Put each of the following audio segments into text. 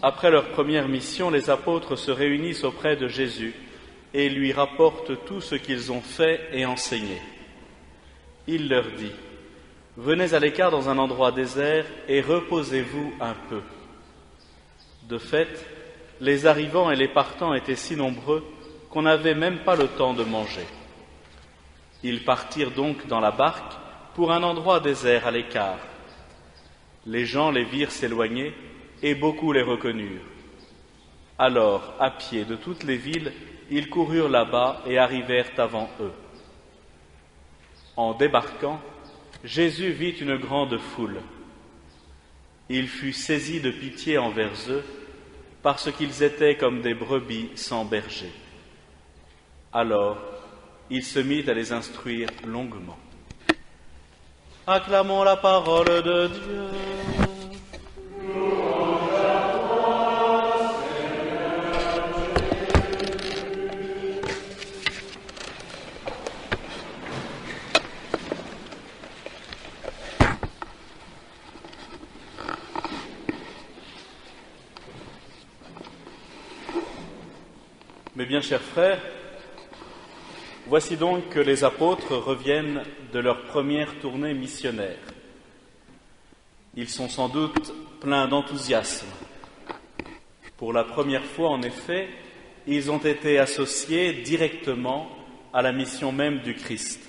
Après leur première mission, les apôtres se réunissent auprès de Jésus et lui rapportent tout ce qu'ils ont fait et enseigné. Il leur dit : « Venez à l'écart dans un endroit désert et reposez-vous un peu. » De fait, les arrivants et les partants étaient si nombreux qu'on n'avait même pas le temps de manger. Ils partirent donc dans la barque pour un endroit désert à l'écart. Les gens les virent s'éloigner et beaucoup les reconnurent. Alors, à pied de toutes les villes, ils coururent là-bas et arrivèrent avant eux. En débarquant, Jésus vit une grande foule. Il fut saisi de pitié envers eux, parce qu'ils étaient comme des brebis sans berger. Alors, il se mit à les instruire longuement. Acclamons la parole de Dieu. Mes bien chers frères, voici donc que les apôtres reviennent de leur première tournée missionnaire. Ils sont sans doute pleins d'enthousiasme. Pour la première fois, en effet, ils ont été associés directement à la mission même du Christ.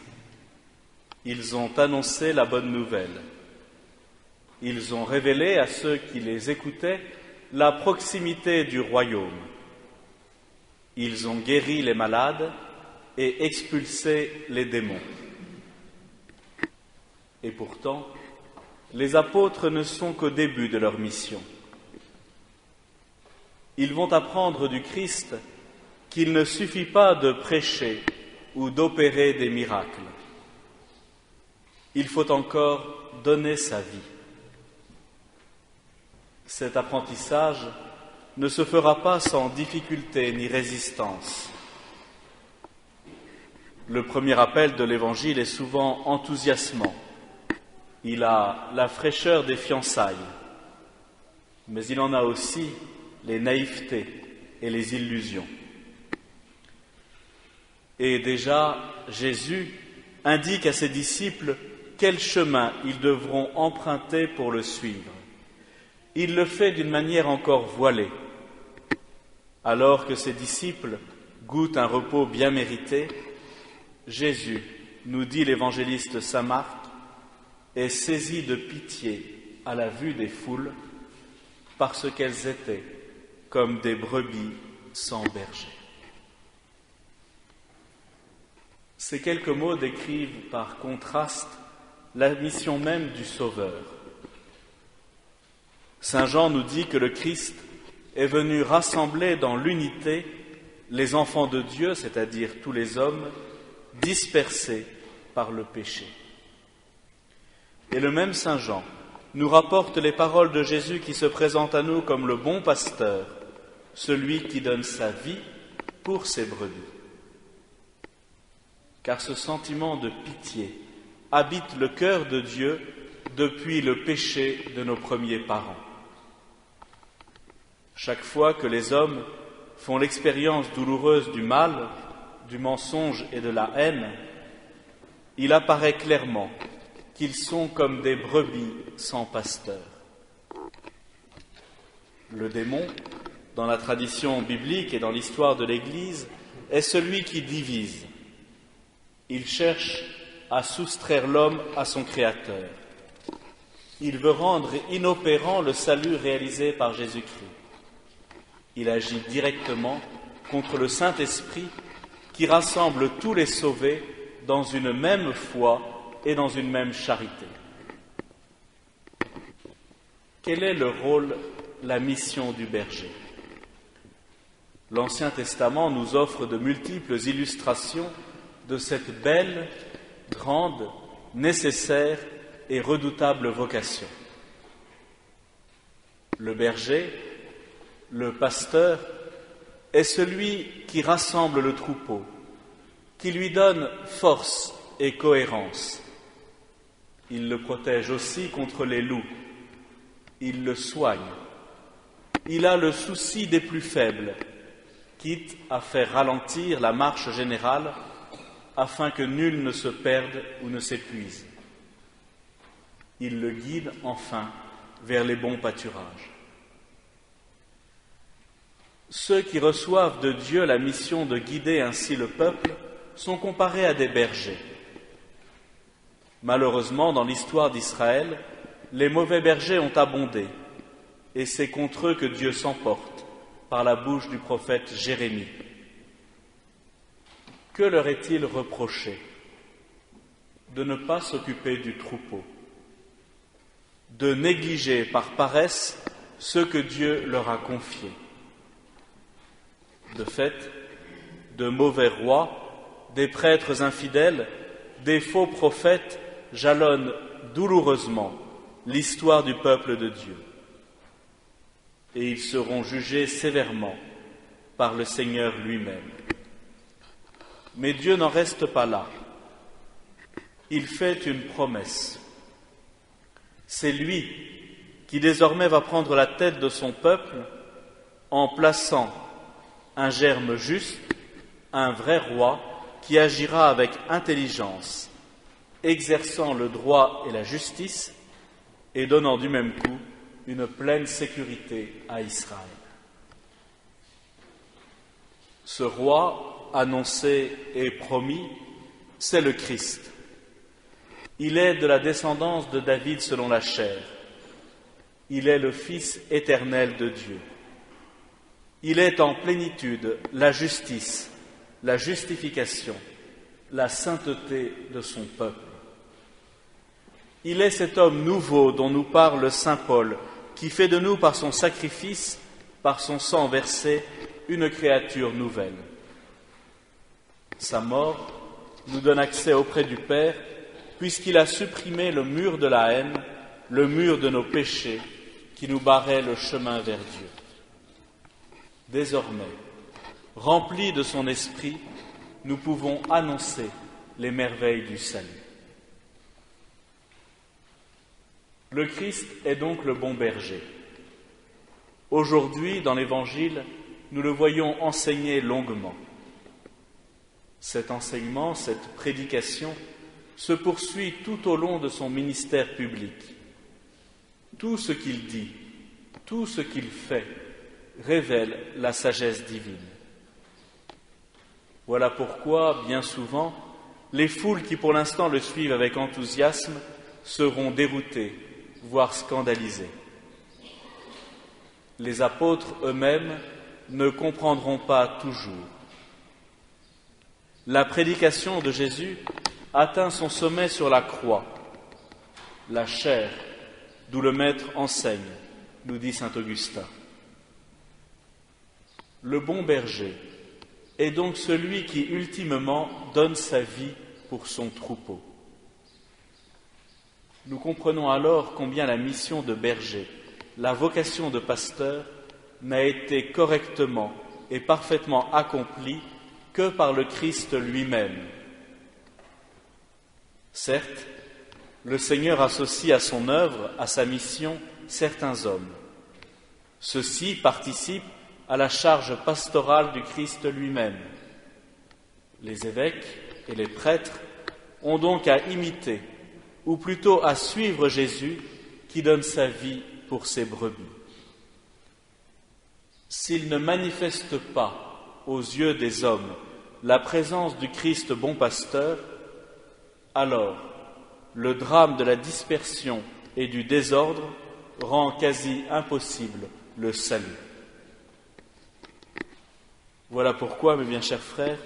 Ils ont annoncé la bonne nouvelle. Ils ont révélé à ceux qui les écoutaient la proximité du royaume. Ils ont guéri les malades et expulsé les démons. Et pourtant, les apôtres ne sont qu'au début de leur mission. Ils vont apprendre du Christ qu'il ne suffit pas de prêcher ou d'opérer des miracles. Il faut encore donner sa vie. Cet apprentissage ne se fera pas sans difficulté ni résistance. Le premier appel de l'Évangile est souvent enthousiasmant. Il a la fraîcheur des fiançailles, mais il en a aussi les naïvetés et les illusions. Et déjà, Jésus indique à ses disciples quel chemin ils devront emprunter pour le suivre. Il le fait d'une manière encore voilée. Alors que ses disciples goûtent un repos bien mérité, Jésus, nous dit l'évangéliste saint Marc, est saisi de pitié à la vue des foules parce qu'elles étaient comme des brebis sans berger. Ces quelques mots décrivent par contraste la mission même du Sauveur. Saint Jean nous dit que le Christ est venu rassembler dans l'unité les enfants de Dieu, c'est-à-dire tous les hommes, dispersés par le péché. Et le même Saint Jean nous rapporte les paroles de Jésus qui se présente à nous comme le bon pasteur, celui qui donne sa vie pour ses brebis. Car ce sentiment de pitié habite le cœur de Dieu depuis le péché de nos premiers parents. Chaque fois que les hommes font l'expérience douloureuse du mal, du mensonge et de la haine, il apparaît clairement qu'ils sont comme des brebis sans pasteur. Le démon, dans la tradition biblique et dans l'histoire de l'Église, est celui qui divise. Il cherche à soustraire l'homme à son Créateur. Il veut rendre inopérant le salut réalisé par Jésus-Christ. Il agit directement contre le Saint-Esprit qui rassemble tous les sauvés dans une même foi et dans une même charité. Quel est le rôle, la mission du berger ? L'Ancien Testament nous offre de multiples illustrations de cette belle, grande, nécessaire et redoutable vocation. Le berger, le pasteur, est celui qui rassemble le troupeau, qui lui donne force et cohérence. Il le protège aussi contre les loups. Il le soigne. Il a le souci des plus faibles, quitte à faire ralentir la marche générale afin que nul ne se perde ou ne s'épuise. Il le guide enfin vers les bons pâturages. Ceux qui reçoivent de Dieu la mission de guider ainsi le peuple sont comparés à des bergers. Malheureusement, dans l'histoire d'Israël, les mauvais bergers ont abondé, et c'est contre eux que Dieu s'emporte par la bouche du prophète Jérémie. Que leur est-il reproché? De ne pas s'occuper du troupeau, de négliger par paresse ce que Dieu leur a confié. De fait, de mauvais rois, des prêtres infidèles, des faux prophètes jalonnent douloureusement l'histoire du peuple de Dieu. Et ils seront jugés sévèrement par le Seigneur lui-même. Mais Dieu n'en reste pas là. Il fait une promesse. C'est lui qui désormais va prendre la tête de son peuple en plaçant un germe juste, un vrai roi qui agira avec intelligence, exerçant le droit et la justice et donnant du même coup une pleine sécurité à Israël. Ce roi annoncé et promis, c'est le Christ. Il est de la descendance de David selon la chair. Il est le Fils éternel de Dieu. Il est en plénitude la justice, la justification, la sainteté de son peuple. Il est cet homme nouveau dont nous parle saint Paul, qui fait de nous par son sacrifice, par son sang versé, une créature nouvelle. Sa mort nous donne accès auprès du Père, puisqu'il a supprimé le mur de la haine, le mur de nos péchés, qui nous barrait le chemin vers Dieu. Désormais, remplis de son esprit, nous pouvons annoncer les merveilles du salut. Le Christ est donc le bon berger. Aujourd'hui, dans l'Évangile, nous le voyons enseigner longuement. Cet enseignement, cette prédication, se poursuit tout au long de son ministère public. Tout ce qu'il dit, tout ce qu'il fait, révèle la sagesse divine. Voilà pourquoi, bien souvent, les foules qui pour l'instant le suivent avec enthousiasme seront déroutées, voire scandalisées. Les apôtres eux-mêmes ne comprendront pas toujours. La prédication de Jésus atteint son sommet sur la croix, la chair, d'où le Maître enseigne, nous dit saint Augustin. Le bon berger est donc celui qui ultimement donne sa vie pour son troupeau. Nous comprenons alors combien la mission de berger, la vocation de pasteur, n'a été correctement et parfaitement accomplie que par le Christ lui-même. Certes, le Seigneur associe à son œuvre, à sa mission, certains hommes. Ceux-ci participent à la charge pastorale du Christ lui-même. Les évêques et les prêtres ont donc à imiter, ou plutôt à suivre Jésus qui donne sa vie pour ses brebis. S'ils ne manifestent pas aux yeux des hommes la présence du Christ bon pasteur, alors le drame de la dispersion et du désordre rend quasi impossible le salut. Voilà pourquoi, mes bien chers frères,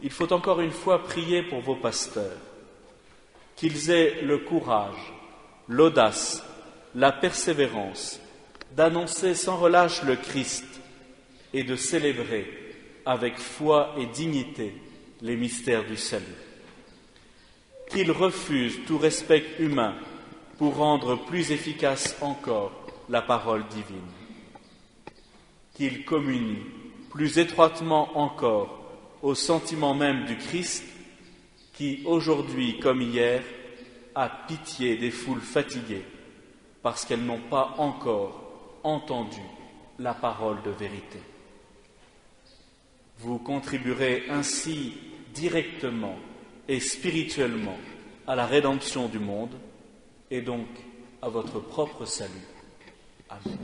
il faut encore une fois prier pour vos pasteurs, qu'ils aient le courage, l'audace, la persévérance d'annoncer sans relâche le Christ et de célébrer avec foi et dignité les mystères du salut. Qu'ils refusent tout respect humain pour rendre plus efficace encore la parole divine. Qu'ils communient plus étroitement encore au sentiment même du Christ qui, aujourd'hui comme hier, a pitié des foules fatiguées parce qu'elles n'ont pas encore entendu la parole de vérité. Vous contribuerez ainsi directement et spirituellement à la rédemption du monde et donc à votre propre salut. Amen.